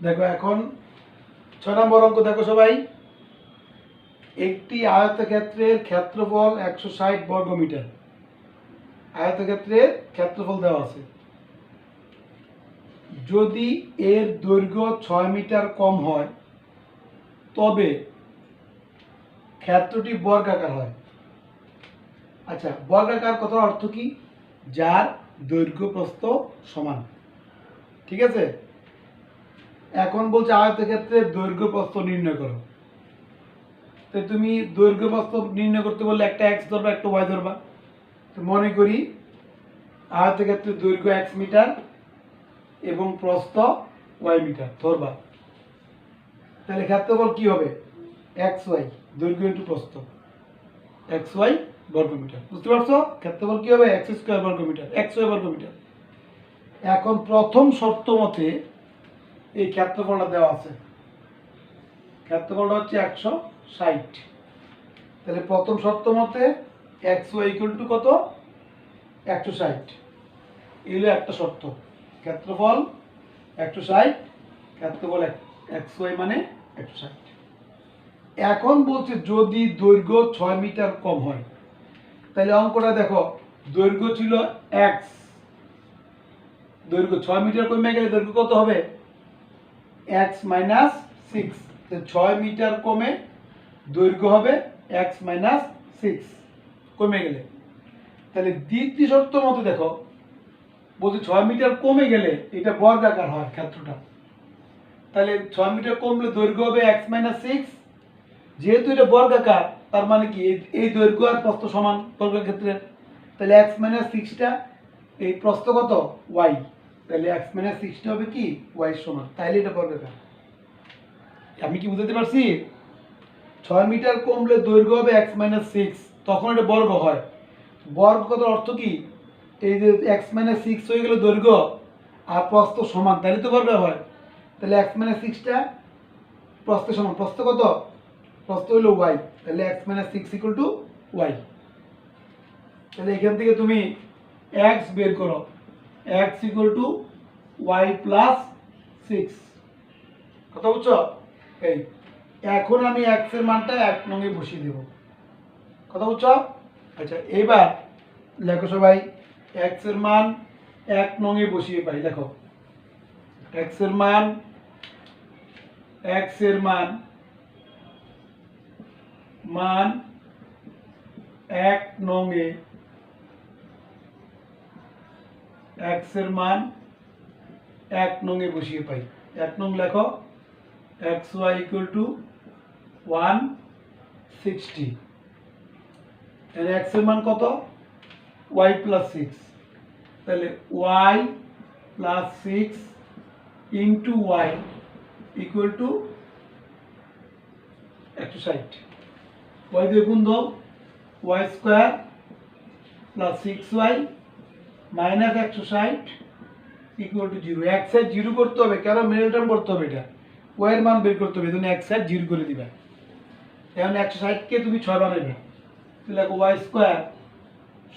দেখো এখন 6 নম্বর অঙ্ক দেখো সবাই। একটি আয়তক্ষেত্রের ক্ষেত্রফল 160 বর্গমিটার। আয়তক্ষেত্রের ক্ষেত্রফল দেওয়া আছে। যদি এর দৈর্ঘ্য 6 মিটার কম হয় তবে ক্ষেত্রটি বর্গাকার হয়। আচ্ছা, বর্গাকার কথার অর্থ কি? যার দৈর্ঘ্য প্রস্থ সমান। ঠিক আছে, এখন বলছে আয়তক্ষেত্রের দৈর্ঘ্য প্রস্থ নির্ণয় করো। তো তুমি দৈর্ঘ্য প্রস্থ নির্ণয় করতে বললে একটা এক্স ধরবা, একটা ওয়াই ধরবা। তো মনে করি আয়তক্ষেত্রের দৈর্ঘ্য এক্স মিটার এবং প্রস্থ ওয়াই মিটার ধরবা। তাহলে ক্ষেত্রফল কি হবে? এক্স ওয়াই, দৈর্ঘ্য ইন্টু প্রস্থ, এক্স ওয়াই বর্গমিটার। বুঝতে পারছো? ক্ষেত্রফল কি হবে? এক্স স্কোয়ার বর্গমিটার, এক্স ওয়াই বর্গমিটার। এখন প্রথম শর্ত মতে এই ক্ষেত্রফলটা দেওয়া আছে। ক্ষেত্রফলটা হচ্ছে 160। তাহলে প্রথম শর্ত মতে এক্স ওয়াই ইকুয়াল টু কত? 160। এগুলো একটা শর্ত। ক্ষেত্রফল 160, ক্ষেত্রফল এক্স ওয়াই মানে 160। এখন বলছে যদি দৈর্ঘ্য 6 মিটার কম হয়, তাহলে অঙ্কটা দেখো, দৈর্ঘ্য ছিল এক্স, দৈর্ঘ্য 6 মিটার কমে গেলে দৈর্ঘ্য কত হবে? X minus 6। 6 মিটার কমে দৈর্ঘ্য হবে এক্স মাইনাস 6 কমে গেলে। তাহলে দ্বিতীয় শর্ত মতো দেখো, বলছে 6 মিটার কমে গেলে এটা বর্গাকার হয় ক্ষেত্রটা। তাহলে 6 মিটার কমলে দৈর্ঘ্য হবে এক্স মাইনাস 6। যেহেতু এটা বর্গাকার, তার মানে কি এই দৈর্ঘ্য আর প্রস্থ সমান বর্গক্ষেত্রের। তাহলে এক্স মাইনাস 6টা, এই প্রস্থ কত? ওয়াই। তাহলে এক্স মাইনাস 6টা হবে কি? ওয়াই সমান। তাহলে এটা বর্গাকার। আমি কি বুঝতে পারছি? 6 মিটার কমলে দৈর্ঘ্য হবে এক্স মাইনাস 6, তখন এটা বর্গ হয়। বর্গ কথার অর্থ কি? এই যে এক্স মাইনাস 6 হয়ে গেলে দৈর্ঘ্য আর প্রস্থ সমান, তাহলে তো বর্গ হয়। তাহলে এক্স মাইনাস 6টা প্রস্থ সমান। প্রস্থ কত? প্রস্থ হলো ওয়াই। তাহলে X minus 6 equal to Y. তাহলে এখান থেকে তুমি এক্স বের করো, X equal to Y plus 6। কথা বুঝছো? এই এখন আমি এক্স এর মানটা 1 নং এ বসিয়ে দেব। কথা বুঝছো? আচ্ছা, এবার লেখো সবাই, এক্স এর মান 1 নং এ বসিয়ে পাই। দেখো এক্স এর মান, এক্স এর মান 1 নং এ, এক্স এর মান 1 নং এ বসিয়ে পাই। 1 নং লেখো, এক্স ওয়াই ইকুয়াল টু 160। তাহলে এক্স এর মান কত? Y plus 6। তাহলে Y plus 6 into Y equal to 160। Y দিয়ে গুণ দাও, Y square plus 6y minus 160 equal to 0। এক সাইড 0 করতে হবে, কেন? মিডল টার্ম করতে হবে। এটা ওয়াই এর মান বের করতে হবে, তুমি এক সাইড 0 করে দিবে। এখন 160 কে তুমি 6 বানাবে। তাহলে দেখো Y square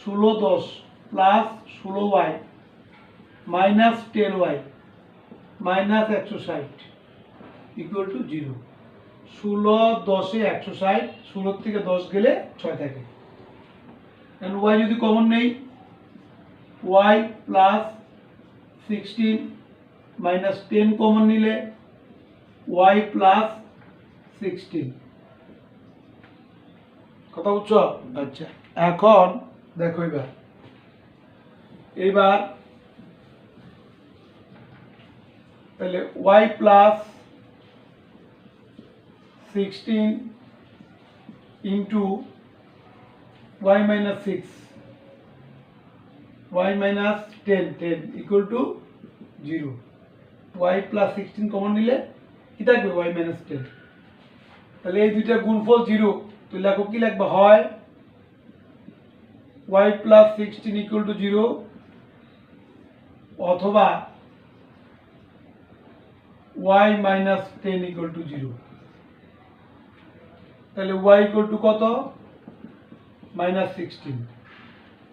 16 10 plus 16y minus 10y minus 160 equal to 0। 16 10 এ 160, 16 থেকে 10 গেলে 6 থাকে। এখন ওয়াই যদি কমন নেই, ওয়াই প্লাস 16 মাইনাস 10 কমন নিলে ওয়াই প্লাস 16। কথা বুঝছো? আচ্ছা, এখন দেখো এবার তাহলে Y plus 16 into Y minus 6, Y minus 10 equal to 0। Y plus 16 common নিলে কি থাকবে? Y minus 10। তাহলে এই দুইটা গুণফল 0। তো লেখো, কি লিখবা? হয় ওয়াই প্লাস 16 ইকুয়াল টু 0 অথবা ওয়াই মাইনাস 10 ইকুয়াল টু 0। তাহলে ওয়াই ইকুয়াল টু কত? মাইনাস 16।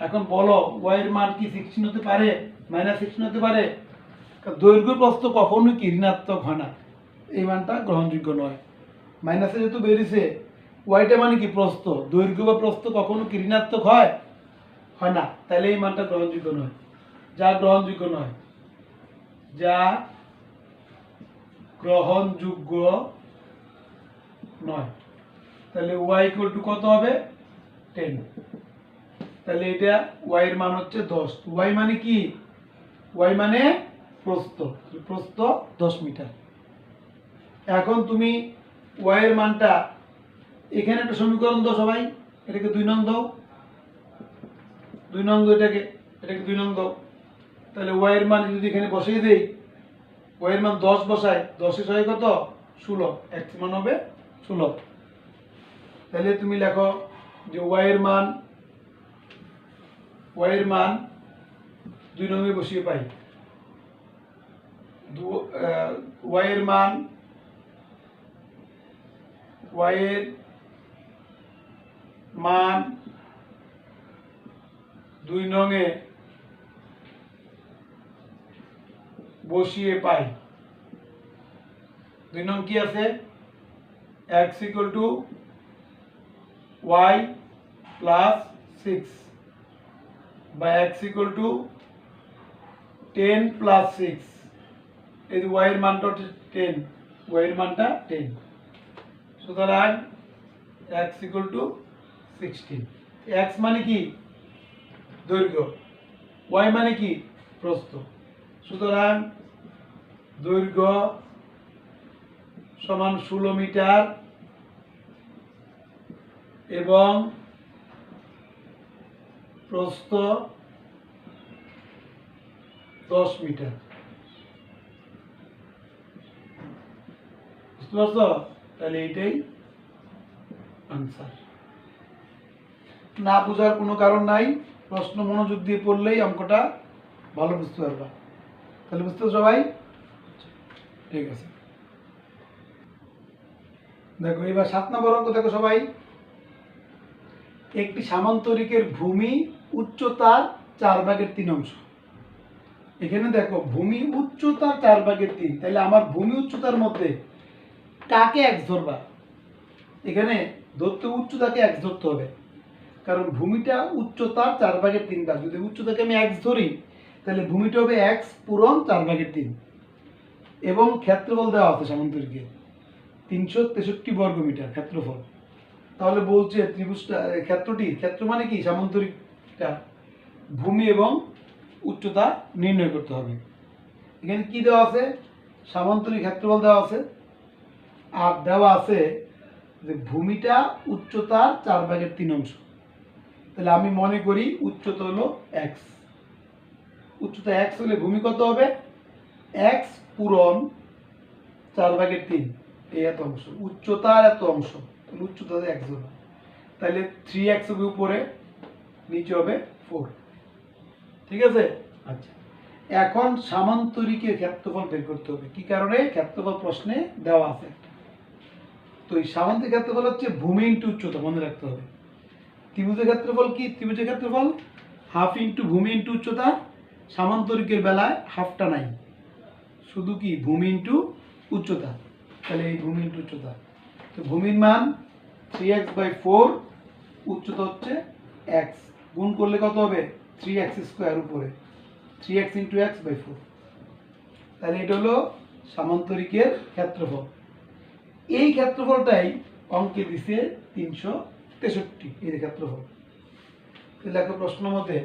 এখন বলো ওয়াই এর মান কি 16 হতে পারে? মাইনাস 16 হতে পারে? দৈর্ঘ্য প্রস্থ কখনোই কি ঋণাত্মক হয় না, এই মানটা গ্রহণযোগ্য নয়। মাইনাসে যেহেতু বেরিয়েছে, ওয়াইটা মানে কি প্রস্থ, দৈর্ঘ্য বা প্রস্থ কখনো কি ঋণাত্মক হয়, হয় না, তাহলে এই মানটা গ্রহণযোগ্য নয়, যা গ্রহণযোগ্য নয়, যা গ্রহণযোগ্য নয়। তাহলে ওয়াই ইকুয়াল টু কত হবে, 10। তাহলে এটা ওয়াই এর মান হচ্ছে 10। ওয়াই মানে কি, ওয়াই মানে প্রস্থ, প্রস্থ 10 মিটার। এখন তুমি ওয়াই এর মানটা, এখানে একটা সমীকরণ দাও সবাই, এটাকে 2 নং দাও, 2 নং দাও, এটাকে 2 নং দাও। তাহলে ওয়াই এর মান যদি এখানে বসিয়ে দেই, ওয়াই এর মান 10 বসাই, 10 এর 6 কত, 16, এক্স মান হবে 16। তাহলে তুমি লেখো যে ওয়াই এর মান 2 নং এ বসিয়ে পাই, ওয়াই এর মান 2 নং এ বসিয়ে পাই। 2 নং কি আছে, x equal to y plus 6 বা x ইকুয়াল টু 10 প্লাস 6। এই y এর মানটা 10, y এর মানটা 10, সুতরাং x ইকুয়াল টু 16। x মানে কি দৈর্ঘ্য, y মানে কি প্রস্থ, সুতরাং দৈর্ঘ্য সমান 16 মিটার এবং প্রস্থ 10 মিটার। বুঝতে পারছো? তাহলে এইটাই আনসার। না বোঝার কোনো কারণ নাই, প্রশ্ন মনোযোগ দিয়ে পড়লেই অঙ্কটা ভালো বুঝতে পারবা। তাহলে বুঝতে সবাই, ঠিক আছে। দেখো এবার 7 নম্বর অঙ্ক দেখো সবাই। একটি সামান্তরিকের ভূমি উচ্চতার 4/3 অংশ। এখানে দেখো ভূমি উচ্চতার 4/3, তাহলে আমার ভূমি উচ্চতার মধ্যে কাকে x ধরবা, এখানে ধরতে উচ্চতাকে x ধরতে হবে, কারণ ভূমিটা উচ্চতার 4/3 ভাগ। যদি উচ্চতাকে আমি x ধরি, তাহলে ভূমিটা হবে x পূরণ 4/3 এবং ক্ষেত্রফল দেওয়া আছে সামান্তরিকের 363 বর্গমিটার ক্ষেত্রফল। তাহলে বলছে ত্রিভুজটা, ক্ষেত্র মানে কি সামান্তরিকটা ভূমি এবং উচ্চতা নির্ণয় করতে হবে। এখানে কি দেওয়া আছে, সামান্তরিক ক্ষেত্রফল দেওয়া আছে, আর দেওয়া আছে যে ভূমিটা উচ্চতার 4/3 অংশ। তাহলে আমি মনে করি উচ্চতা হলো x, উচ্চতা x হলে ভূমি কত হবে, x পূরণ 4/3, এই এত অংশ, উচ্চতার এত অংশ, উচ্চতা x হবে, তাহলে 3x হবে উপরে, নিচে হবে 4। ঠিক আছে? আচ্ছা, এখন সামান্তরিকের ক্ষেত্রফল বের করতে হবে। কি কারণে, ক্ষেত্রফল প্রশ্নে দেওয়া আছে। তো এই সামান্তরিক ক্ষেত্রফল হচ্ছে ভূমি ইন্টু উচ্চতা, মনে রাখতে হবে। ত্রিভুজের ক্ষেত্রফল কি, ত্রিভুজের ক্ষেত্রফল হাফ ইন্টু ভূমি ইন্টু উচ্চতা। সামান্তরিকের বেলায় হাফটা নাই, শুধু কি ভূমি ইন্টু উচ্চতা। তাহলে এই ভূমি ইন্টু উচ্চতা, তো ভূমির মান 3x/4, উচ্চতা হচ্ছে x, গুণ করলে কত হবে 3x² উপরে 3x × x/4। তাহলে এটা হলো সামান্তরিকের ক্ষেত্রফল। এই ক্ষেত্রফলটাই অঙ্কে দিছে 363, এর ক্ষেত্রফল। লেখো প্রশ্ন মতে,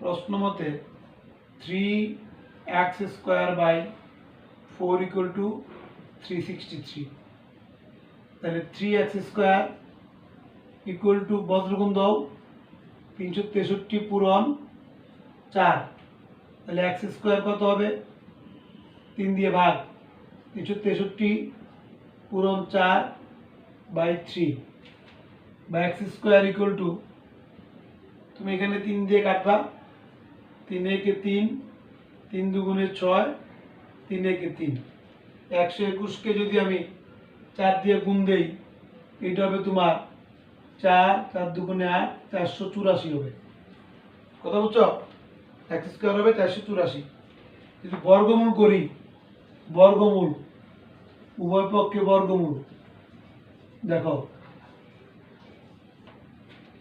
প্রশ্ন মতে 3x²/4 = 363। তাহলে 3x² = বজ্রগুণ দাও 363 পূরণ 4, তাহলে x² কত হবে, 3 দিয়ে ভাগ, 363 পূরণ 4/3 বা x² = তুমি এখানে 3 দিয়ে কাটবা, 3 একে 3, 3 দুগুণে 6, 3 একে 3, 121কে যদি আমি 4 দিয়ে গুণ দেই, এটা হবে তোমার 4, 4 দুগুণে 8, 484 হবে। কথা বুঝছো? এক্স স্কোয়ার হবে 484। যদি বর্গমূল করি, বর্গমূল উভয় পক্ষে বর্গমূল, দেখো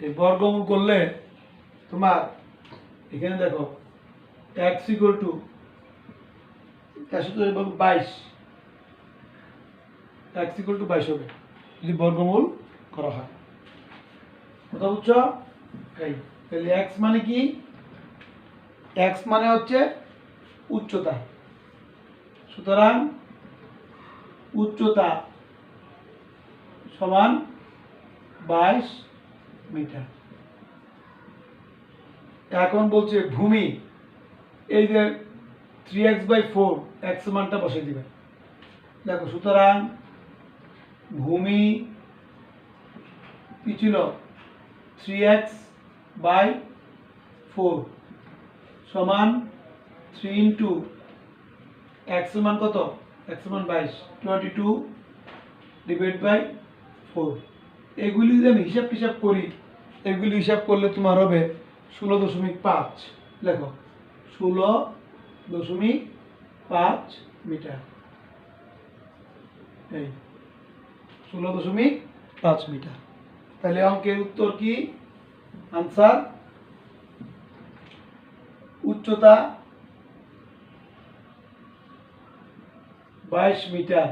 এই বর্গমূল করলে তোমার এখানে দেখো x equal two 22, x equal two 22 হবে যদি বর্গমূল করা হয়। কথা বুঝছো? এই তাহলে এক্স মানে কি? এক্স মানে হচ্ছে উচ্চতা। সুতরাং উচ্চতা সমান 22 মিটার। এখন বলছে ভূমি, এই যে 3x/4 এক্স মানটা বসিয়ে দিবে। দেখো সুতরাং ভূমি কি ছিল? 3x/4 সমান 3 ইন্টু এক্স মান কত? এক্স মান 22, 22 ডিভাইড বাই 4। এগুলি যদি আমি হিসাব করি, এগুলি হিসাব করলে তোমার হবে 16.5। লেখো 16.5 মিটার। এই 16.5 মিটার। তাহলে অঙ্কের উত্তর কি? আনসার উচ্চতা 22 মিটার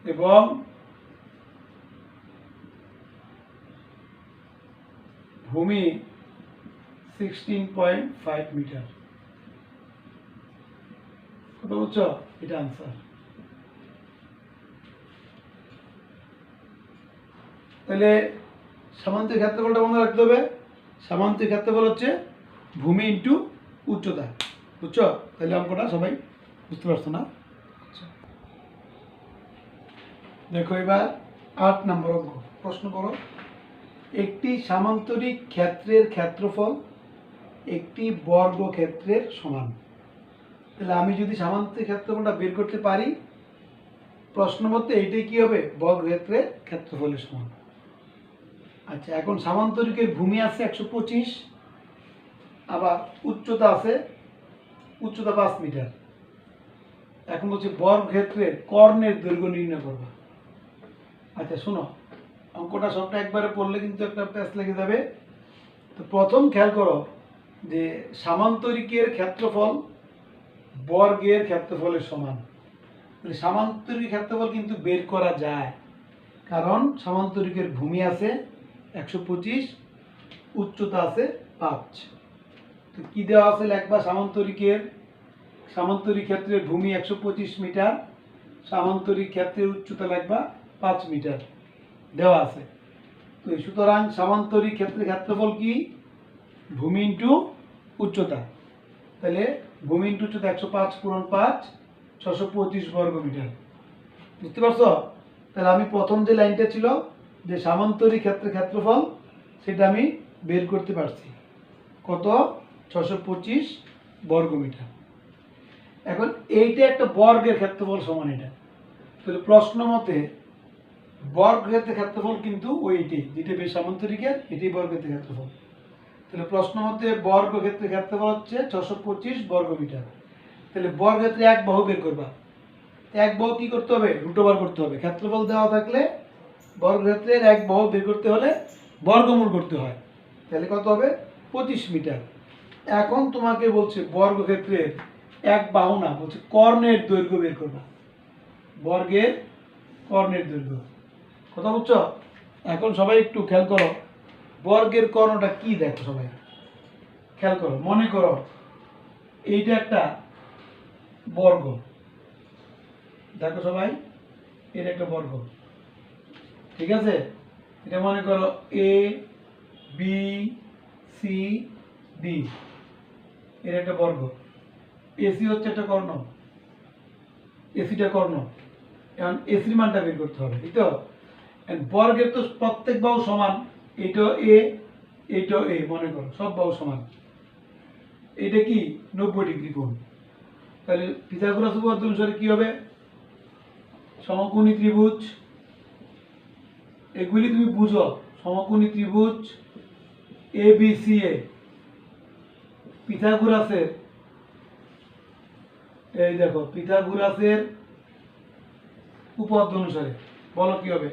এবং ভূমি 16.5 মিটার। কত বুঝছো? এটা আনসার। তাহলে সামান্তরিক ক্ষেত্রফলটা মনে রাখতে হবে। সামান্তরিক ক্ষেত্রফল হচ্ছে ভূমি ইন্টু উচ্চতা। বুঝছো? তাহলে অঙ্কটা সবাই বুঝতে পারছো না? দেখো এবার 8 নম্বর অঙ্ক। প্রশ্ন করো, একটি সামান্তরিক ক্ষেত্রের ক্ষেত্রফল একটি বর্গক্ষেত্রের সমান। তাহলে আমি যদি সামান্তরিক ক্ষেত্রফলটা বের করতে পারি, প্রশ্ন মতে এইটাই কি হবে? বর্গক্ষেত্রের ক্ষেত্রফলের সমান। আচ্ছা, এখন সামান্তরিকের ভূমি আছে 125, আবার উচ্চতা আছে, উচ্চতা 5 মিটার। এখন বলছে বর্গক্ষেত্রের কর্ণের দৈর্ঘ্য নির্ণয় করবা। আচ্ছা শোনো, অঙ্কটা সবটা একবারে পড়লে কিন্তু একটা প্যাচ লেগে যাবে। তো প্রথম খেয়াল করো যে সামান্তরিকের ক্ষেত্রফল বর্গের ক্ষেত্রফলের সমান। সামান্তরিক ক্ষেত্রফল কিন্তু বের করা যায়, কারণ সামান্তরিকের ভূমি আছে 125, উচ্চতা আছে 5। তো কি দেওয়া আছে? লেখবা সামান্তরিক ক্ষেত্রের ভূমি 125 মিটার, সামান্তরিক ক্ষেত্রের উচ্চতা লেখবা 5 মিটার দেওয়া আছে। তো সুতরাং সামান্তরিক ক্ষেত্রের ক্ষেত্রফল কি? ভূমি ইন্টু উচ্চতা। তাহলে ভূমি ইন্টু উচ্চতা 105 পূরণ 5, 625 বর্গ মিটার। বুঝতে পারছো? তাহলে আমি প্রথম যে লাইনটা ছিল যে সামান্তরিক ক্ষেত্রের ক্ষেত্রফল, সেটা আমি বের করতে পারছি। কত? 625 বর্গ মিটার। এখন এইটা একটা বর্গের ক্ষেত্রফল সমান এটা। তাহলে প্রশ্ন মতে বর্গক্ষেত্রের ক্ষেত্রফল কিন্তু ওইটাই, যেটা বেশ সামান্তরিকের, এটাই বর্গক্ষেত্রের ক্ষেত্রফল। তাহলে প্রশ্ন মতে বর্গক্ষেত্রের ক্ষেত্রফল হচ্ছে 625 বর্গ মিটার। তাহলে বর্গক্ষেত্রে এক বাহু বের করবা। এক বাহু কি করতে হবে? রুট ওভার করতে হবে। ক্ষেত্রফল দেওয়া থাকলে বর্গক্ষেত্রের এক বাহু বের করতে হলে বর্গমূল করতে হয়। তাহলে কত হবে? 25 মিটার। এখন তোমাকে বলছে বর্গক্ষেত্রের এক বাহু না, বলছে কর্ণের দৈর্ঘ্য বের করবা। বর্গের কর্ণের দৈর্ঘ্য। কথা বুঝছো? এখন সবাই একটু খেয়াল করো, বর্গের কর্ণটা কি? দেখো সবাই খেয়াল করো। মনে করো এইটা একটা বর্গ। দেখো সবাই, এটা একটা বর্গ, ঠিক আছে? এটা মনে করো এ বি সি ডি, এর একটা বর্গ। এসি হচ্ছে একটা কর্ণ, এসিটা কর্ণ। এখন এসির মানটা বের করতে হবে, ঠিক তো? বর্গের তো প্রত্যেক বাহু সমান। এটা এ, এটা এ, মনে করো সব বাহু সমান। এটা কি? 90 ডিগ্রি কোণ। তাহলে পিথাগোরাস উপপাদ্য অনুসারে কি হবে? সমকোণী ত্রিভুজ, এগুলি তুমি বুঝো। সমকোণী ত্রিভুজ এ বি সি এ, পিথাগোরাসের এই দেখো পিথাগোরাসের উপপাদ্য অনুসারে বলো কি হবে?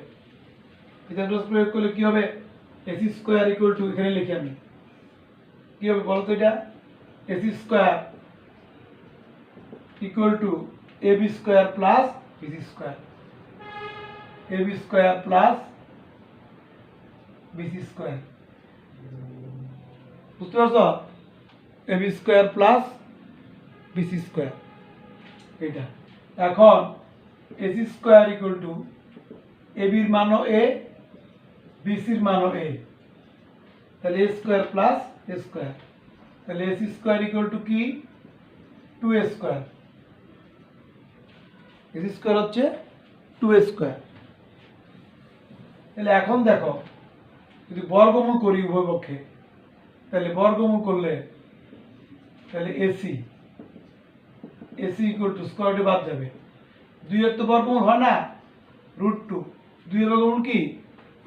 পিথাগোরাস প্রয়োগ করলে কি হবে? ac স্কয়ার ইকুয়াল টু, এখানে লিখি আমি, কি হবে বলো তো? এটা ac square equal to ab square plus bc square, ab square plus bc square, বুঝতে পারছো? ab square plus bc square এটা। এখন ac square equal to ab এর মানও a, bc এর মানও a, তাহলে a square plus a square, তাহলে ac স্কয়ার ইকুয়াল টু কি? 2a স্কয়ার, ac স্কয়ার হচ্ছে 2a স্কয়ার। তাহলে এখন দেখো যদি বর্গমূল করি উভয় পক্ষে, তাহলে বর্গমূল করলে তাহলে ac ইকুয়াল টু স্কয়ার রুটে বাদ যাবে, 2 এর তো বর্গমূল হয় না √2, 2 এর বর্গমূল কি?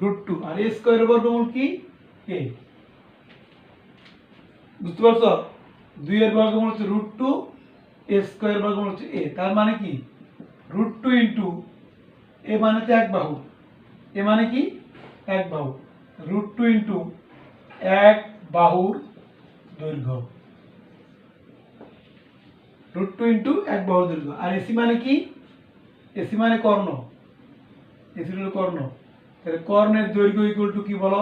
√2, আর a স্কয়ারের বর্গমূল কি? a, বুঝতে পারছো? 2 এর বর্গমূল হচ্ছে √2, a স্কয়ারের বর্গমূল হচ্ছে a, তার মানে কি √2 ইনটু a মানে তো এক বাহু, a মানে কি? এক বাহু, √2 ইনটু এক বাহুর দৈর্ঘ্য, √2 ইনটু এক বাহুর দৈর্ঘ্য। আর ac মানে কি? ac মানে কর্ণ, ac হলো কর্ণ, তাহলে কর্ণের দৈর্ঘ্য ইকুয়াল টু কি বলো?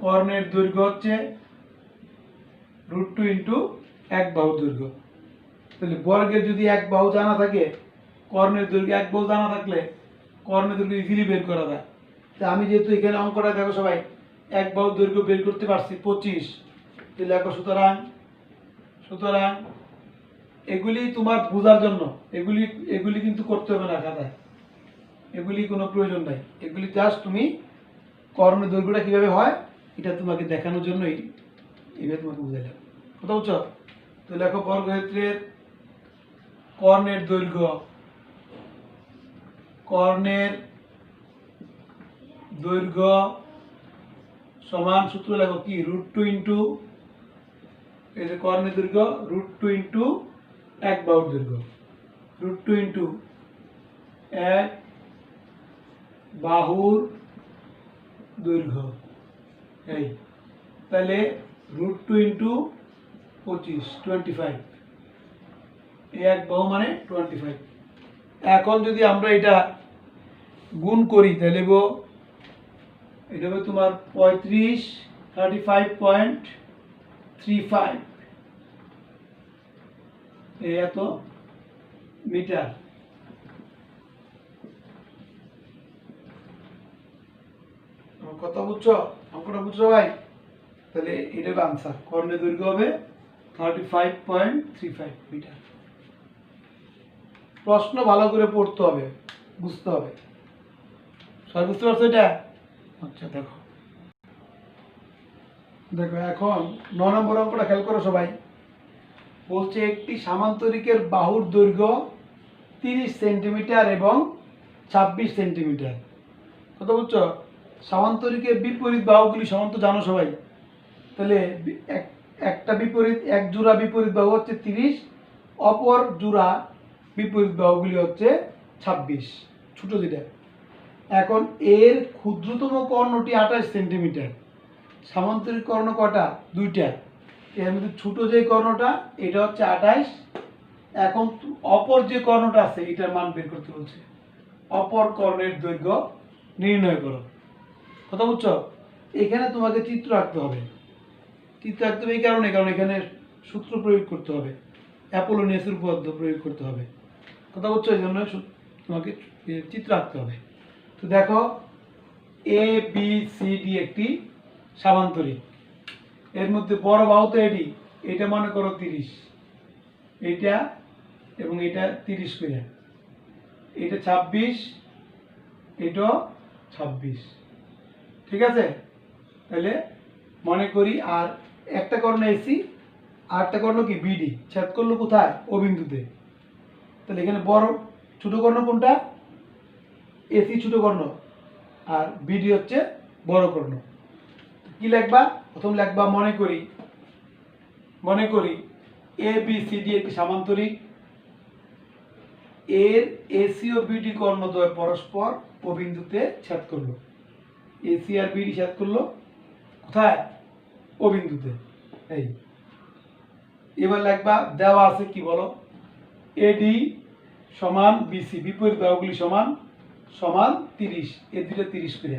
কর্ণের দৈর্ঘ্য হচ্ছে √2 ইনটু এক বাহুর দৈর্ঘ্য। তাহলে বর্গের যদি এক বাহু জানা থাকে, কর্ণের দৈর্ঘ্য এক বাহু জানা থাকলে কর্ণের দৈর্ঘ্য ইজিলি বের করা যায়। তা আমি যেহেতু এখানে অঙ্কটা দেখো সবাই এক বাহুর দৈর্ঘ্য বের করতে পারছি 25, তাহলে লেখো সুতরাং এগুলি তোমার বোঝার জন্য, এগুলি কিন্তু করতে হবে না খাতায়, এগুলি কোনো প্রয়োজন নাই, এগুলি জাস্ট তুমি কর্ণের দৈর্ঘ্যটা কিভাবে হয় এটা তোমাকে দেখানোর জন্যই এইভাবে তোমাকে বুঝাইলাম, কথা বুঝছো? তো লেখো বর্গক্ষেত্রের কর্ণের দৈর্ঘ্য সমান সূত্র লেখো কি? √2 ইনটু এই যে কর্ণের দৈর্ঘ্য √2 ইনটু এক বাহুর দৈর্ঘ্য, √2 ইনটু এক বাহুর দৈর্ঘ্য, এই তাহলে √2 ইনটু 25 25, এই এক বাহু মানে 25। এখন যদি আমরা এটা গুণ করি তাহলে এটা হবে তোমার 35 এই এত মিটার। কথা বুঝছো? অঙ্কটা বুঝছো ভাই? তাহলে এটা হবে আনসার, কর্ণের দৈর্ঘ্য হবে 35.35 মিটার। প্রশ্ন ভালো করে পড়তে হবে, বুঝতে হবে, সবাই বুঝতে পারছো এটা? আচ্ছা দেখো এখন 9 নম্বর অঙ্কটা খেয়াল করো সবাই। বলছে একটি সামান্তরিকের বাহুর দৈর্ঘ্য 30 সেন্টিমিটার এবং 26 সেন্টিমিটার, কথা বুঝছো? সামান্তরিকের বিপরীত বাহুগুলি সমান তো জানো সবাই, তাহলে একটা বিপরীত, এক জোড়া বিপরীত বাহু হচ্ছে 30, অপর জোড়া বিপরীত বাহুগুলি হচ্ছে 26, ছোট যেটা। এখন এর ক্ষুদ্রতম কর্ণটি 28 সেন্টিমিটার, সামান্তরিক কর্ণ কটা? দুইটা, এর মধ্যে ছোট যে কর্ণটা এটা হচ্ছে 28। এখন অপর যে কর্ণটা আছে এটার মান বের করতে বলছে, অপর কর্ণের দৈর্ঘ্য নির্ণয় করো, কথা বুঝছো? এখানে তোমাকে চিত্র আঁকতে হবে, এই কারণে এখানে সূত্র প্রয়োগ করতে হবে, অ্যাপোলোনিয়াসের উপপাদ্য প্রয়োগ করতে হবে, কথা বুঝছো? এই জন্য তোমাকে চিত্র আঁকতে হবে। তো দেখো এ বি সি ডি একটি সামান্তরিক, এর মধ্যে বড় বাহু তো এটা মনে করো 30, এইটা এবং এটা 30 করে, এটা 26, এটাও 26, ঠিক আছে? তাহলে মনে করি আর একটা কর্ণ এসি আর একটা কর্ণ কি বিডি, ছেদ করলো কোথায়? ও বিন্দুতে। তাহলে এখানে বড় ছোট কর্ণ কোনটা? এসি ছোট কর্ণ আর বিডি হচ্ছে বড় কর্ণ। কি লিখবা? প্রথম লিখবা মনে করি মনে করি এ বি সি ডি একটি সামান্তরিক, এর এসি ও বিডি কর্ণদ্বয় পরস্পর ও বিন্দুতে ছেদ করলো। এসি আর বিডি ছেদ করলো কোথায়? ও বিন্দুতে। এই এবার লিখবা, দেওয়া আছে কি বলো, এডি সমান বিসি, বিপরীত বাহুগুলি সমান সমান 30, এ দুটো 30 করে,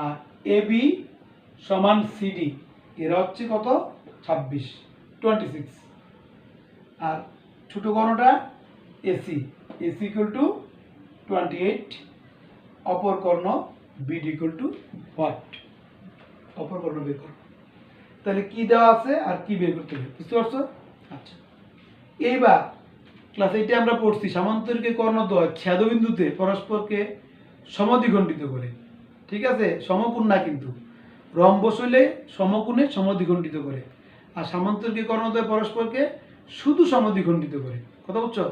আর এবি সমান সিডি, এরা হচ্ছে কত? 26, 26। আর ছোট কর্ণটা এসি, এসি ইকুয়াল টু 28, অপর কর্ণ বিডি ইকুয়াল টু হোয়াট? অপর কর্ণ বের করো। তাহলে কি দেওয়া আছে আর কি বের করতে হবে, বুঝতে পারছো? আচ্ছা, এইবার ক্লাস 8 আমরা পড়ছি সামান্তরিকের কর্ণদ্বয় ছেদবিন্দুতে পরস্পরকে সমদ্বিখণ্ডিত করে। ঠিক আছে, সমকোণ না কিন্তু, রম্বস হইলে সমকোণে সমদ্বিখণ্ডিত করে, আর সামান্তরিকের কর্ণদ্বয় পরস্পরকে শুধু সমদ্বিখণ্ডিত করে। কথা বুঝছো?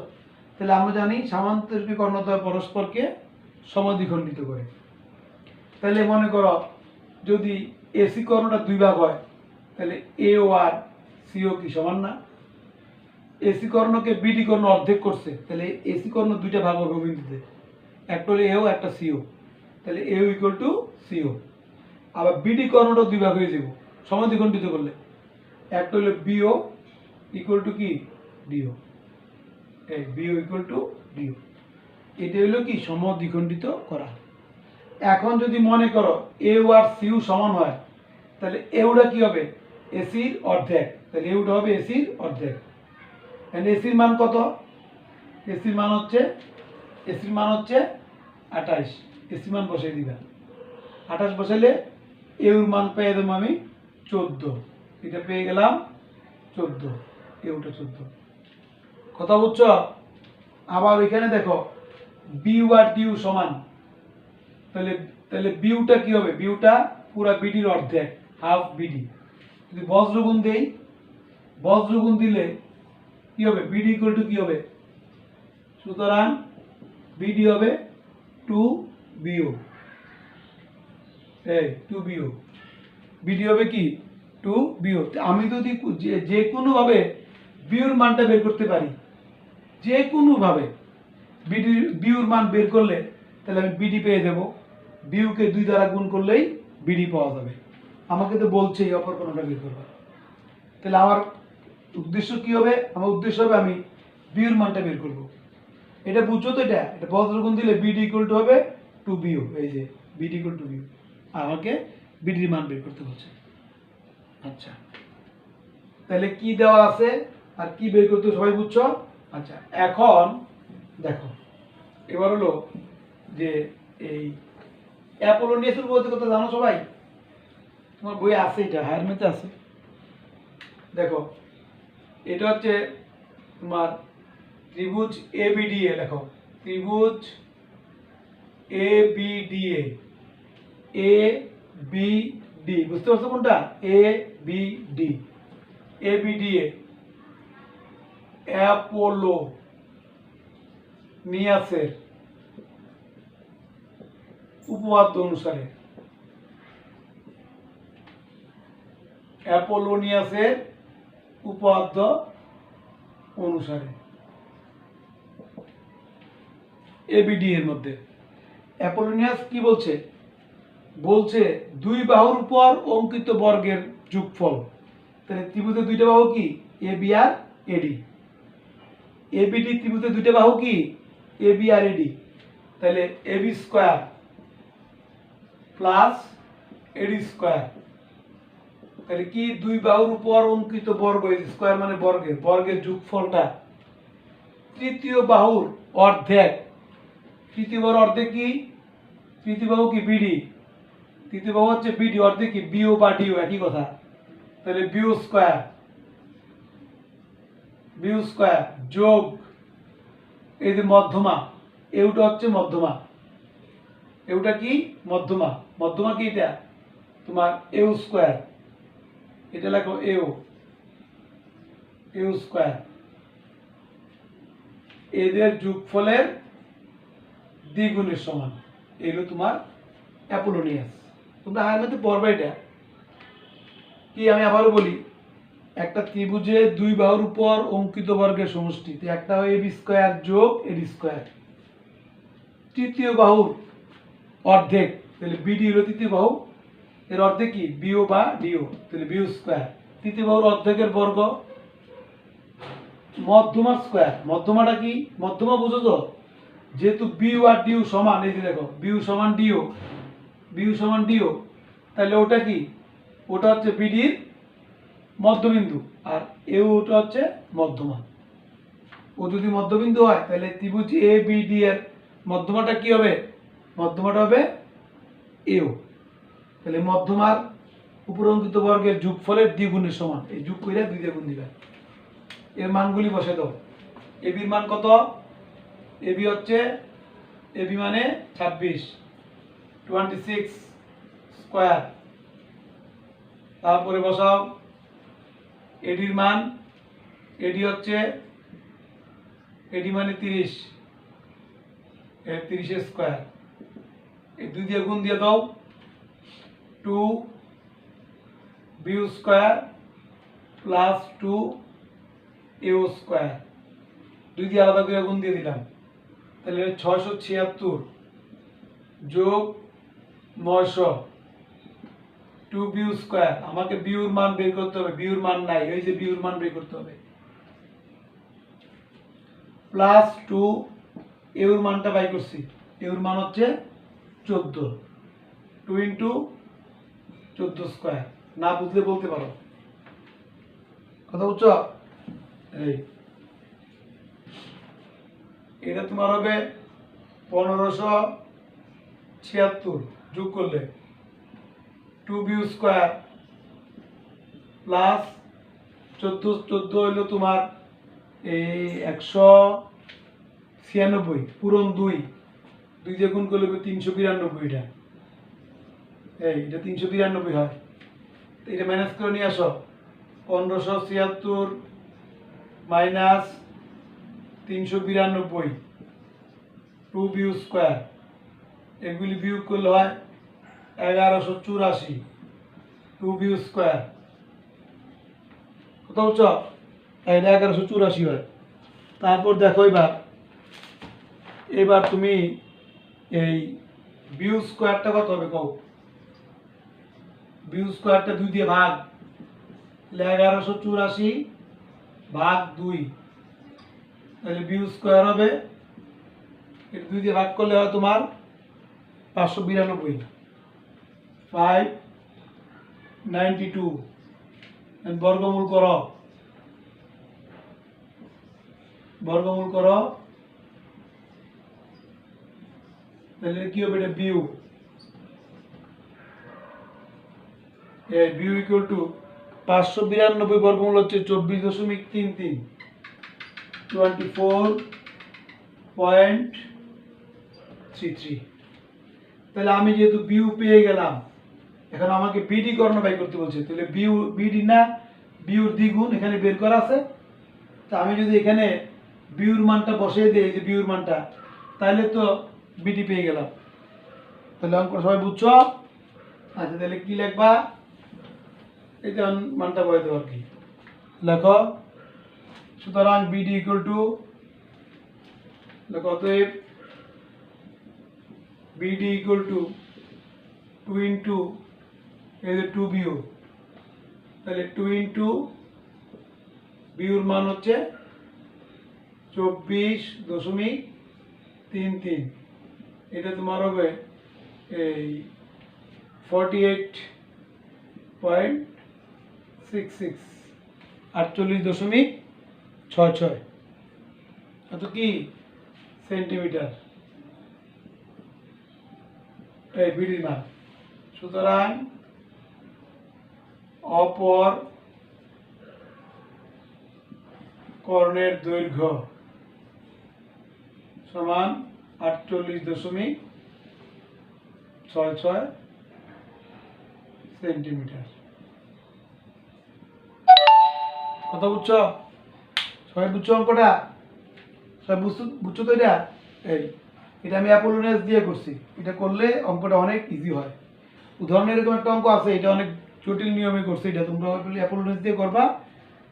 তাহলে আমরা জানি সামান্তরিকের কর্ণদ্বয় পরস্পরকে সমদ্বিখণ্ডিত করে। তাহলে মনে করো যদি এসি কর্ণটা দুই ভাগ হয়, তাহলে এ ও আর সিও কি সমান না? এসি কর্ণকে বিডি কর্ণ অর্ধেক করছে, তাহলে এসি কর্ণ দুইটা ভাগ হবে বিন্দুতে, একটা হলো এও একটা সিও, তাহলে এও ইকুয়াল টু সিও। আবার বিডি কর্ণটাও দুই ভাগ হয়ে যাব সমদ্বিখণ্ডিত করলে, একটা হলো বিও ইকুয়াল টু কি? ডিও। এই বিও ইকুয়াল টু ডিও, এটা হলো কি? সমদ্বিখণ্ডিত করা। এখন যদি মনে করো এও আর সিও সমান হয়, তাহলে এওটা কি হবে? এসির অর্ধেক, তাহলে এওটা হবে এসির অর্ধেক। এসির মান কত? এসির মান হচ্ছে 28, এসির মান বসাই দিবা। 28 বসাইলে এর মান পেয়ে দেবো আমি 14, এটা পেয়ে গেলাম 14, এওটা 14। কথা বুঝছো? আবার ওইখানে দেখো বিউ আর ডিউ সমান, তাহলে তাহলে বিউটা কি হবে? বিউটা পুরা বিডির অর্ধেক, হাফ বিডি। যদি বজ্রগুণ দেই, বজ্রগুণ দিলে কি হবে? বিডি ইকুয়াল টু কি হবে? সুতরাং বিডি হবে 2 বিও, এই 2 বিও, বিডি হবে কি? 2 বিও। আমি যদি যে কোনো ভাবে বিউর মানটা বের করতে পারি, যে কোনো ভাবে বিউর মান বের করলে, তাহলে আমি বিডি পেয়ে দেব। বিউকে 2 দ্বারা গুণ করলেই বিডি পাওয়া যাবে। আমাকে তো বলছে এই অপর কোনটা বের করবা, তাহলে আমার উদ্দেশ্য কি হবে? আমার উদ্দেশ্য হবে আমি বিউর মানটা বের করব। এটা বুঝছো তো? এটা বজ্রগুণ দিলে বিডি ইকুয়াল টু হবে 2 বিউ, এই যে বিডি ইকুয়াল টু বিউ, আর আমাকে বিডির মান বের করতে হচ্ছে। আচ্ছা, তাহলে কি দেওয়া আছে আর কি বের করতে সবাই বুঝছো? আচ্ছা, এখন দেখো এবার হলো যে এই অ্যাপোলোনিয়াসের উপপাদ্যের কথা জানো সবাই? তোমার বই আছে, এটা হায়ার ম্যাথে আছে। দেখো এটা হচ্ছে তোমার ত্রিভুজ এবিডিএ, লেখো ত্রিভুজ এবিডিএ, এ বি ডি, বুঝতে পারছো কোনটা? এ বি ডি, এবিডিএ অ্যাপোলোনিয়াসের উপপাদ্য অনুসারে, অ্যাপোলোনিয়াসের উপপাদ্য অনুসারে এবিডি এর মধ্যে অ্যাপোলোনিয়াস কি বলছে? বলছে দুই বাহুর উপর অঙ্কিত বর্গের যোগফল। তাহলে ত্রিভুজের দুইটা বাহু কি? এবি আর এডি। এবিডি ত্রিভুজের দুইটা বাহু কি? এবি আর এডি। তাহলে এবি স্কয়ার প্লাস এডি স্কয়ার, তাহলে কি? দুই বাহুর উপর অঙ্কিত বর্গ, স্কয়ার মানে বর্গের, বর্গের যোগফলটা তৃতীয় বাহুর অর্ধেক। তৃতীয় বাহুর অর্ধেক কি? তৃতীয় বাহু কি? বিডি। তৃতীয় বাহু হচ্ছে বিডি, অর্ধেক কি? বিও বা ডিও, একই কথা। তাহলে বিও স্কয়ার, বিও স্কয়ার যোগ এই যে মধ্যমা, এউটা হচ্ছে মধ্যমা, এউটা কি? মধ্যমা। মধ্যমা কি? এটা তোমার এউ স্কয়ার, এটা লেখো এও, এউ স্কয়ার, এদের যোগফলের দ্বিগুণের সমান। এগুলো তোমার অ্যাপোলোনিয়াস। তোমরা হায়ার ম্যাথে পড়বে এটা কি। আমি আবারও বলি, একটা ত্রিভুজে দুই বাহুর উপর অঙ্কিত বর্গের সমষ্টি, একটা হয় এবি স্কয়ার যোগ এডি স্কয়ার, তৃতীয় বাহুর অর্ধেক, তাহলে বিডি হলো তৃতীয় বাহু, এর অর্ধেক কি বিও বা ডিও, তাহলে বিও স্কয়ার, তৃতীয় বাহুর অর্ধেকের বর্গ, মধ্যমা স্কয়ার, মধ্যমাটা কি, মধ্যমা বুঝো তো, যেহেতু বিউ আর ডিউ সমান, এই যে দেখো বিউ সমান ডিও, বিউ সমান ডিও, তাহলে ওটা কি, ওটা হচ্ছে বিডির মধ্যবিন্দু, আর ওটা হচ্ছে মধ্যমা। ও যদি মধ্যবিন্দু হয় তাহলে ত্রিভুজ এ বি ডি এর মধ্যমাটা কি হবে, মধ্যমাটা হবে এও, তাহলে মধ্যমার উপরঙ্কিত বর্গের যোগফলের দ্বিগুণের সমান, এই যোগ করে 2 দিয়ে গুণ দিবে। এর মানগুলি বসে দাও। এবির মান কত, এবি হচ্ছে, এবি মানে 26, 26 স্কয়ার, তারপরে বসাও এডির মান, এডি হচ্ছে, এডি মানে 30, 30 স্কয়ার, এই 2 দিয়ে গুণ দিয়ে দাও, 2 বিউ স্কয়ার প্লাস 2 এও স্কয়ার, 2 দিয়ে আলাদা করে গুণ দিয়ে দিলাম, তাহলে 676 যোগ 900, 2 বিউ স্কয়ার, আমাকে বিউর মান বের করতে হবে, বিউর মান নাই, এই যে বিউর মান বের করতে হবে, প্লাস 2 এর মানটা বাই করছি, এর মান হচ্ছে 14, 2 ইন্টু 14 স্কয়ার, না বুঝলে বলতে পারো, কথা বুঝছো? এই এটা তোমার হবে 1576 যোগ করলে 2 বিউ স্কয়ার প্লাস 14 হইলো তোমার এই 196 পূরণ 2 দিয়ে গুণ করলে 392, এটা এটা 392 হয়, এটা মাইনাস করে নিয়ে আসো, 1576 মাইনাস 392, 2 বিউ স্কয়ার, এগুলি বিয়োগ করলে হয় 1184, 2 বিউ স্কয়ার, কত হচ্ছে, 1184 হয়। তারপর দেখো এবার তুমি এই বিউ স্কয়ারটা কত হবে কও, বিউ স্কয়ারটা 2 দিয়ে ভাগ, 1184 ভাগ 2, তাহলে বিউ স্কয়ার হবে, এটা 2 দিয়ে ভাগ করলে হয় তোমার 592, 592, বর্গমূল করো, বর্গমূল করো, তাহলে কি হবে, এটা বিউ, বিউ ইকুয়াল টু 592 বর্গমূল হচ্ছে 24.33, 24.33, তাহলে আমি যেহেতু বিউ পেয়ে গেলাম, এখন আমাকে বিডি কর্ণ বাই করতে বলছে, তাহলে বিউ বিডি না বিউর দ্বিগুণ এখানে বের করা আছে, তা আমি যদি এখানে বিউর মানটা বসিয়ে দিই, এই যে বিউর মানটা, তাহলে তো বিডি পেয়ে গেলাম। তাহলে অঙ্ক সবাই বুঝছো? আচ্ছা তাহলে কি লিখবা, এই যে মানটা বসাই দেবো আর কি, লেখো, সুতরাং বিডি ইকুয়াল টু, লেখো অতএব বিডি ইকুয়াল টু 2 ইন্টু এই যে 2 বিউ, তাহলে 2 ইন্টু বিউর মান হচ্ছে 24.33, এটা তোমার হবে এই 48.66, 48.66, এত কি সেন্টিমিটার এই বিডির মান। সুতরাং অপর কর্ণের দৈর্ঘ্য সমান 48.66 সেন্টিমিটার। কথা বুঝছো? সবাই বুঝছো অঙ্কটা? সবাই বুঝছো তো? এটা আমি অ্যাপোলোনেস দিয়ে করছি, এটা করলে অঙ্কটা অনেক ইজি হয়। উদাহরণের এরকম একটা অঙ্ক আছে, এটা অনেক জটিল নিয়মে করছে, এটা তোমরা অ্যাপোলোনেস দিয়ে করবা,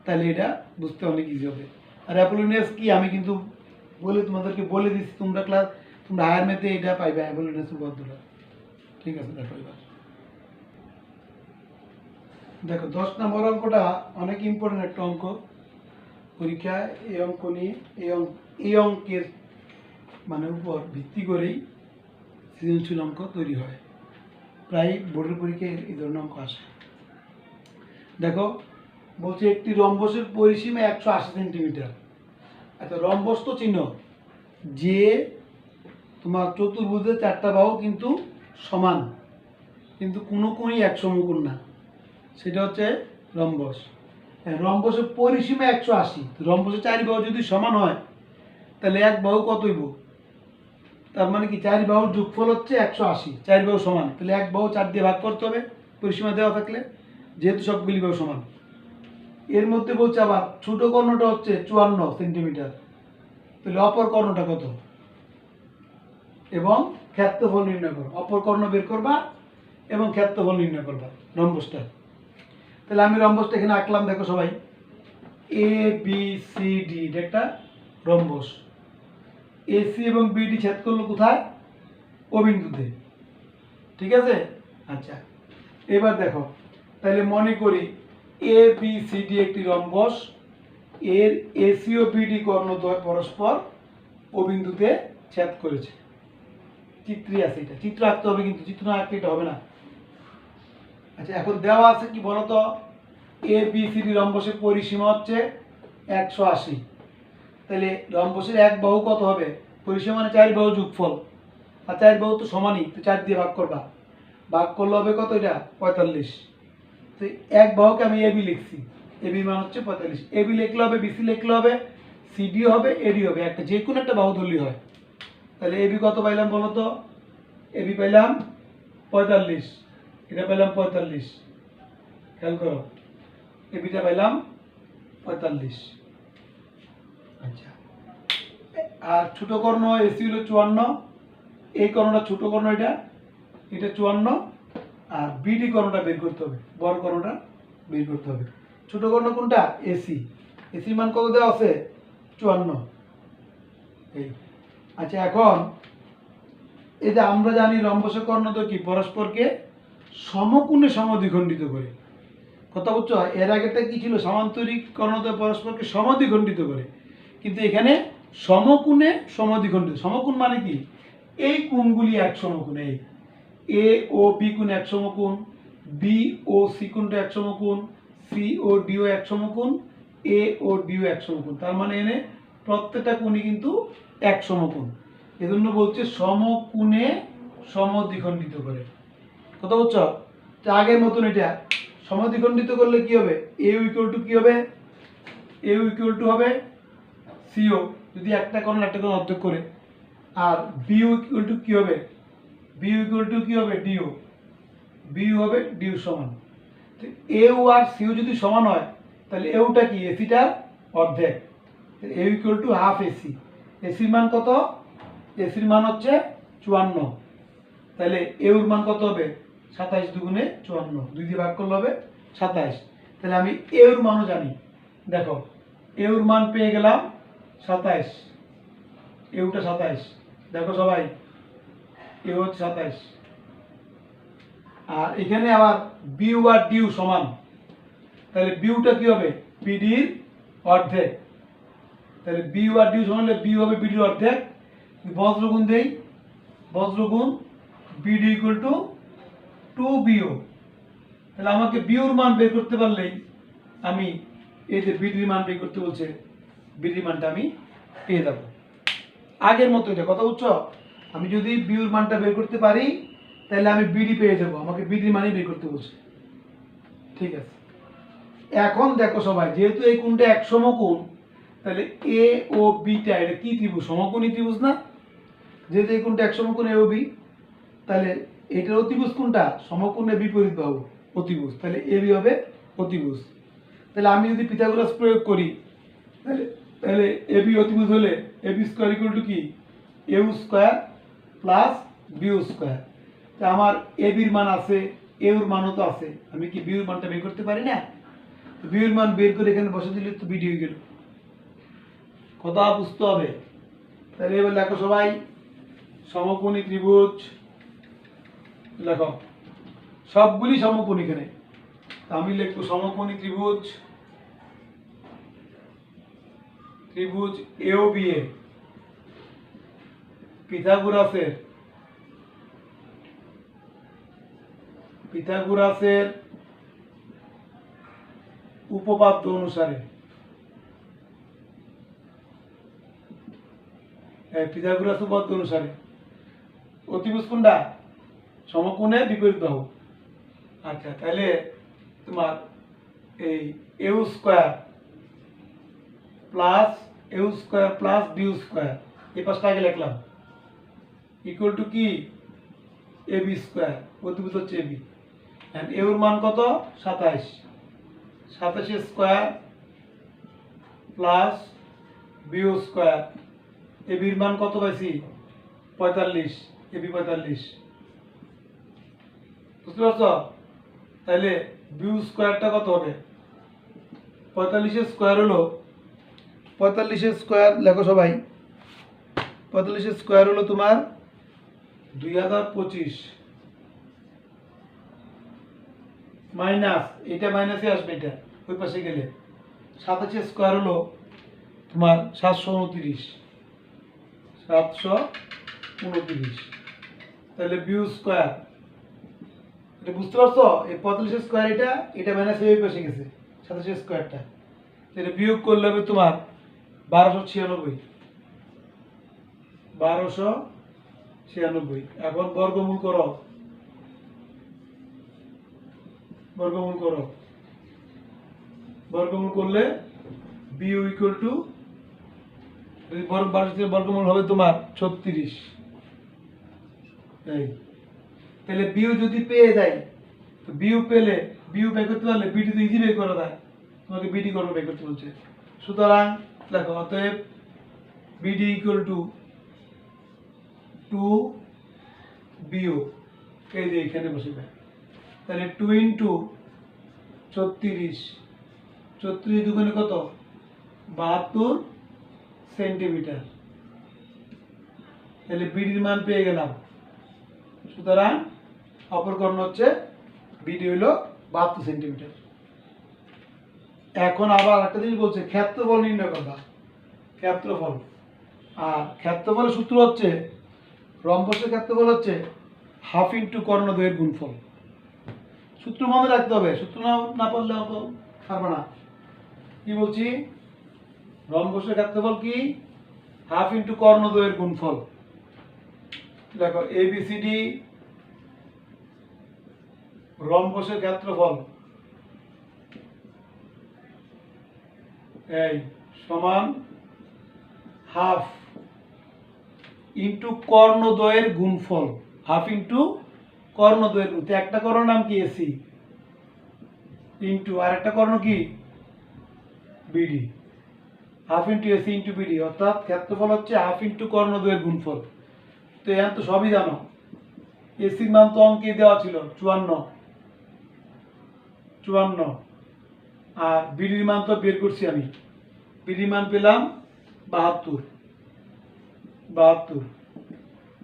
তাহলে এটা বুঝতে অনেক ইজি হবে। আর অ্যাপোলোনিয়াস কি আমি কিন্তু তোমাদেরকে বলে দিচ্ছি, তোমরা হায়ার ম্যাথে এটা পাইবে অ্যাপোলোনিয়াস উপপাদ্যটা। ঠিক আছে, দেখো এবার দেখো 10 নম্বর অঙ্কটা অনেক ইম্পর্টেন্ট একটা অঙ্ক পরীক্ষায়। এই অঙ্ক নিয়ে এই অঙ্কের মানে উপর ভিত্তি করেই সৃজনশীল অঙ্ক তৈরি হয়, প্রায় বোর্ডের পরীক্ষায় এই ধরনের অঙ্ক আসে। দেখো বলছে একটি রম্বসের পরিসীমা 180 সেন্টিমিটার। আচ্ছা, রম্বস তো চিহ্ন যে তোমার চতুর্ভুজের 4টা বাহু কিন্তু সমান, কিন্তু কোনো কোণই এক সমকোণ না, সেটা হচ্ছে রম্বস। রম্বসের পরিসীমা 180। রম্বসের 4 বাহু যদি সমান হয় তাহলে এক বাহু কত হইব? তার মানে কি 4 বাহুর যোগফল হচ্ছে 180। 4 বাহু সমান, তাহলে এক বাহু 4 দিয়ে ভাগ করতে হবে পরিসীমা দেওয়া থাকলে, যেহেতু সবগুলি বাহু সমান। এর মধ্যে বলছে আবার ছোট কর্ণটা হচ্ছে 54 সেন্টিমিটার, তাহলে অপর কর্ণটা কত? এবং ক্ষেত্রফল নির্ণয় করো। অপর কর্ণ বের করবা এবং ক্ষেত্রফল নির্ণয় করবা রম্বসটা। তাহলে আমি রম্বসটা এখানে আঁকলাম, দেখো সবাই, এ বি সি ডি একটা রম্বস। এসি এবং বিডি ছেদ করলো কোথায়? ও বিন্দুতে। ঠিক আছে, আচ্ছা এবার দেখো, তাহলে মনে করি এ বি সি ডি একটি রম্বস, এর এসি ও বিডি কর্ণদ্বয় পরস্পর ও বিন্দুতে ছেদ করেছে। চিত্রই আছে, এটা চিত্র আঁকতে হবে, কিন্তু চিত্র না আঁকতে এটা হবে না। আচ্ছা, এখন দেওয়া আছে কি বলতো, এ বি সি ডি রম্বসের পরিসীমা হচ্ছে 180। তাহলে রম্বসের এক বাহু কত হবে? পরিসীমা মানে 4 বাহু যোগফল, আর 4 বাহু তো সমানই, তো 4 দিয়ে ভাগ করবা, ভাগ করলে হবে কত? এটা 45। তো এক বাহুকে আমি এবি লিখছি, এবি মান হচ্ছে 45। এবি লিখলে হবে, বিসি লিখলে হবে, সিডি হবে, এডি হবে, একটা যে কোনো একটা বাহু ধরলেই হয়। তাহলে এবি কত পাইলাম বলো তো? এবি পাইলাম 45, এটা পাইলাম 45, খেয়াল করো, এবিটা পাইলাম 45। আচ্ছা, আর ছোট কর্ণ এসি হলো 54, এই কর্ণটা ছোট কর্ণ, এটা 54, আর বিডি কর্ণটা বের করতে হবে, বড় কর্ণটা বের করতে হবে। ছোট কর্ণ কোনটা? এসি। এসির মান কত দেওয়া আছে? 54। এই আচ্ছা, এখন এই যে আমরা জানি রম্বসের কর্ণদ্বয় কি পরস্পরকে সমকোণে সমদ্বিখণ্ডিত করে, কথা বুঝছো? এর আগেটা কি ছিল? সমান্তরিক কর্ণদ্বয় পরস্পরকে সমদ্বিখণ্ডিত করে, কিন্তু এখানে সমকোণে সমদ্বিখণ্ডিত। সমকোণ মানে কি? এই কোণগুলি এক সমকোণ, এই এ ও বি কোণ এক সমকোণ, বি ও সি কোণটা এক সমকোণ, সি ও ডি ও এক সমকোণ, এ ও ডি ও এক সমকোণ। তার মানে এনে প্রত্যেকটা কোণই কিন্তু এক সমকোণ, এজন্য বলছে সমকোণে সমদ্বিখণ্ডিত করে। কথা বুঝছো? আগের মতন এটা সমদ্বিখণ্ডিত করলে কি হবে? এ ইকুয়াল টু কি হবে? এ ইকুয়াল টু হবে সিও, যদি একটা কোণ একটা কোণ অর্ধেক করে। আর বি ইকুয়াল টু কি হবে? বি ইকুয়াল টু কি হবে? ডিও। বি হবে ডিউ সমান। তো এও আর সিও যদি সমান হয় তাহলে এওটা কি? এসিটা অর্ধেক, এ ইকুয়াল টু হাফ এসি। এসির মান কত? এসির মান হচ্ছে 54, তাহলে এর মান কত হবে? 27 দুগুণে 54, 2 দিয়ে ভাগ করলে হবে 27। তাহলে আমি এর মানও জানি, দেখো এর মান পেয়ে গেলাম 27, এওটা 27, দেখো সবাই এ হচ্ছে 27। আর এখানে আবার বিউ আর ডিউ সমান, তাহলে বিউটা কি হবে? বিডির অর্ধেক। তাহলে বিউ আর ডিউ সমান হলে বিউ হবে বিডির অর্ধেক, বজ্রগুণ দেই, বজ্রগুণ বিডি ইকুয়াল টু 2বিও। তাহলে আমাকে বিউর মান বের করতে পারলেই আমি এই যে বিডির মান বের করতে বলছে, বিডির মানটা আমি পেয়ে যাবো। আগের মতো এটা, কথা বুঝছো? আমি যদি বিউর মানটা বের করতে পারি তাহলে আমি বিডি পেয়ে যাবো, আমাকে বিডির মানই বের করতে বলছে। ঠিক আছে, এখন দেখো সবাই, যেহেতু এই কোণটা এক সমকোণ, তাহলে এ ও বিটা এটা কি ত্রিভুজ? সমকোণী ত্রিভুজ না? যেহেতু এই কোণটা এক সমকোণ এ ও বি, তাহলে এটার অতিভুজ কোনটা? সমকোণের বিপরীত বাহু অতিভুজ, তাহলে এ বি হবে অতিভুজ। তাহলে আমি যদি পিথাগোরাস প্রয়োগ করি তাহলে তাহলে এ বি অতিভুজ হলে A B square equal to কি? এ স্কোয়ার প্লাস বিউ স্কোয়ার। তা আমার এ বির মান আছে, এর মানও তো আছে, আমি কি বিউর মানটা বের করতে পারি না? বিউর মান বের করে এখানে বসে দিলে তো বিডি হয়ে গেল। কথা বুঝতে হবে। তাহলে এবার লেখো সবাই সমকোণী ত্রিভুজ, লেখো সবগুলি সমকোণী এখানে। আমি লিখবো সমকোণী ত্রিভুজ, ত্রিভুজ এ ও বি এ পিথাগোরাসের উপপাদ্য অনুসারে, পিথাগোরাস উপপাদ্য অনুসারে অতিভুজ কোনটা? সমকোণে বিপরীত বাহু। আচ্ছা, তাহলে তোমার এই এ স্কোয়ার প্লাস বি স্কোয়ার এই পাশটা আগে লিখলাম ইকুয়াল টু কি এ বি স্কোয়ার, অতিভুজ হচ্ছে এ বি। এর মান কত? 27। 27 স্কোয়ার প্লাস বি স্কোয়ার, এ বির মান কত পাইছি? 45, এ বি 45। বুঝতে পারছো? তাহলে বি স্কোয়ারটা কত হবে? 45 স্কোয়ার হলো 45 স্কোয়ার, লেখো সবাই 45 স্কোয়ার হলো তোমার 2025 মাইনাস এটা মাইনাসে আসবে, এটা ওই পাশে গেলে 27 স্কোয়ার হলো তোমার 729। তাহলে বি স্কোয়ার, এটা বুঝতে পারছো? এই 45 স্কোয়ার এটা মাইনাসে ওই পাশে গেছে 27 স্কোয়ারটা, এটা বিয়োগ করলে হবে তোমার 1296। এখন বর্গমূল করো, বর্গমূল করলে বিউ ইকুয়াল টু বর্গমূল হবে তোমার 36। তাহলে বিউ যদি পেয়ে যায়, তো বিউ পেলে বিউ বের করতে পারলে বিডি তো ইজি বের করা যায়, তোমাকে বিডি করবে বের করতে বলছে। সুতরাং দেখো অতএব বিডি ইকুয়াল টু 2 বিউ, এই যে এখানে বসে যায়। তাহলে 2 ইন্টু 36, 36 দুগুণে কত? 72 সেন্টিমিটার। তাহলে বিডির মান পেয়ে গেলাম। সুতরাং অপর কর্ণ হচ্ছে বিডি হলো 72 সেন্টিমিটার। এখন আবার একটা জিনিস বলছে ক্ষেত্রফল নির্ণয় করবা, ক্ষেত্রফল। আর ক্ষেত্রফলের সূত্র হচ্ছে রম্বসের ক্ষেত্রফল হচ্ছে হাফ ইন্টু কর্ণদ্বয়ের গুণফল। সূত্র মনে রাখতে হবে, সূত্র না পড়লে অত পারবে না। কি বলছি? রম্বসের ক্ষেত্রফল কি? হাফ ইন্টু কর্ণদ্বয়ের গুণফল। দেখো এবিসিডি রম্বসের ক্ষেত্রফল এই সমান হাফ ইন্টু কর্ণদ্বয়ের গুণফল, হাফ ইন্টু কর্ণদ্বয়ের গুণ। একটা কর্ণ নাম কি? এসি, ইন্টু আর একটা কর্ণ কি? BD. Half into AC into BD, অর্থাৎ ক্ষেত্রফল হচ্ছে হাফ ইন্টু কর্ণদ্বয়ের গুণফল। তো এখন তো সবই জানো, এসির মান তো অঙ্কে দেওয়া ছিল 54, আর বিডির মান তো বের করছি আমি, বিডির মান পেলাম 72।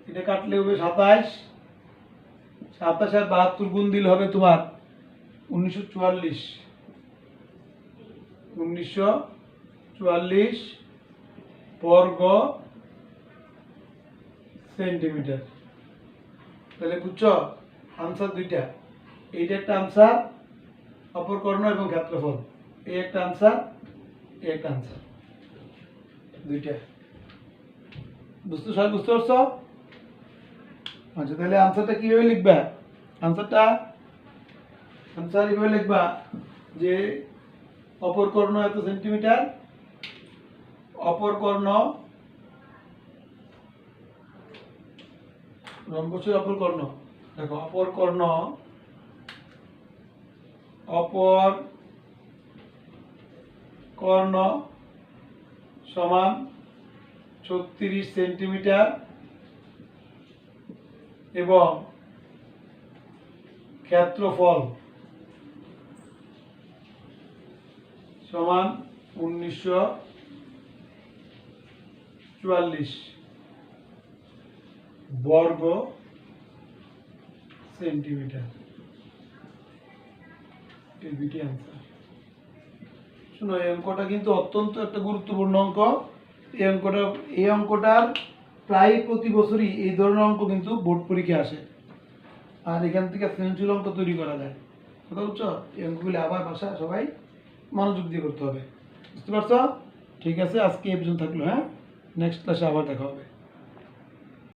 এটা কাটলে হবে 27, আর 72 গুণ দিলে হবে তোমার 1944 বর্গ সেন্টিমিটার। তাহলে বুঝছো আনসার দুইটা, এইটা একটা আনসার অপর কর্ণ এবং ক্ষেত্রফল, এই একটা আনসার, এই একটা আনসার, দুইটা। বুঝতে পারছো? আচ্ছা, তাহলে আনসারটা কিভাবে লিখবা? আনসার এভাবে লিখবা যে অপর কর্ণ এত সেন্টিমিটার, অপর কর্ণ রম্বসের অপর কর্ণ, দেখো অপর কর্ণ সমান 36 সেন্টিমিটার এবং ক্ষেত্রফল সমান 1944 বর্গ সেন্টিমিটার। ABT answer. শুনো, এই অঙ্কটা কিন্তু অত্যন্ত একটা গুরুত্বপূর্ণ অঙ্ক। এই অঙ্কটার প্রায় প্রতি বছরই এই ধরনের অঙ্ক কিন্তু বোর্ড পরীক্ষায় আসে, আর এখান থেকে সৃজনশীল অঙ্ক তৈরি করা যায়। কথা বুঝছো? এই অঙ্কগুলি আবার বাসা সবাই মনোযোগ দিয়ে করতে হবে। বুঝতে পারছো? ঠিক আছে, আজকে এই পর্যন্ত থাকলো। হ্যাঁ, নেক্সট ক্লাসে আবার দেখা হবে।